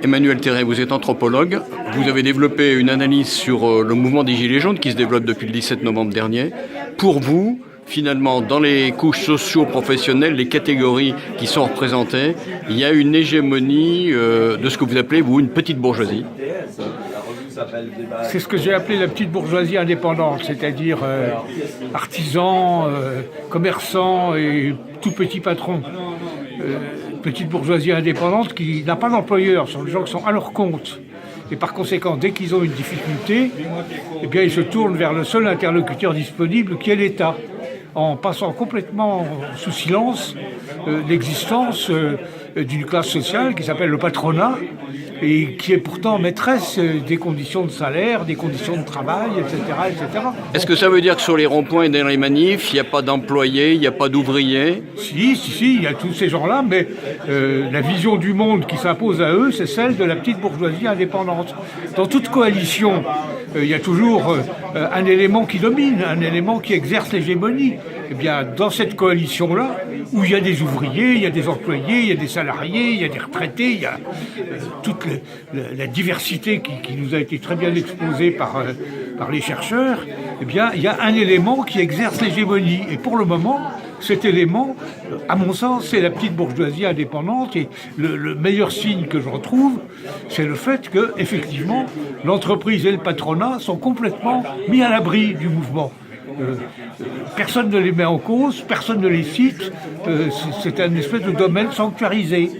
Emmanuel Terret, vous êtes anthropologue. Vous avez développé une analyse sur le mouvement des Gilets jaunes qui se développe depuis le 17 novembre dernier. Pour vous, finalement, dans les couches socio-professionnelles, les catégories qui sont représentées, il y a une hégémonie de ce que vous appelez, vous, une petite bourgeoisie. C'est ce que j'ai appelé la petite bourgeoisie indépendante, c'est-à-dire artisans, commerçants et tout petits patrons. Petite bourgeoisie indépendante qui n'a pas d'employeur, ce sont des gens qui sont à leur compte. Et par conséquent, dès qu'ils ont une difficulté, eh bien, ils se tournent vers le seul interlocuteur disponible qui est l'État, en passant complètement sous silence l'existence d'une classe sociale qui s'appelle le patronat et qui est pourtant maîtresse des conditions de salaire, des conditions de travail, etc. etc. Est-ce que ça veut dire que sur les ronds-points et dans les manifs, il n'y a pas d'employés, il n'y a pas d'ouvriers? Si, il y a tous ces gens-là, mais la vision du monde qui s'impose à eux, c'est celle de la petite bourgeoisie indépendante. Dans toute coalition, il y a toujours un élément qui domine, un élément qui exerce l'hégémonie. Eh bien, dans cette coalition-là, où il y a des ouvriers, il y a des employés, il y a des salariés, il y a des retraités, il y a toute la diversité qui nous a été très bien exposée par les chercheurs, eh bien, il y a un élément qui exerce l'hégémonie. Et pour le moment, cet élément, à mon sens, c'est la petite bourgeoisie indépendante. Et le meilleur signe que je retrouve, c'est le fait que, effectivement, l'entreprise et le patronat sont complètement mis à l'abri du mouvement. Personne ne les met en cause, personne ne les cite, c'est un espèce de domaine sanctuarisé.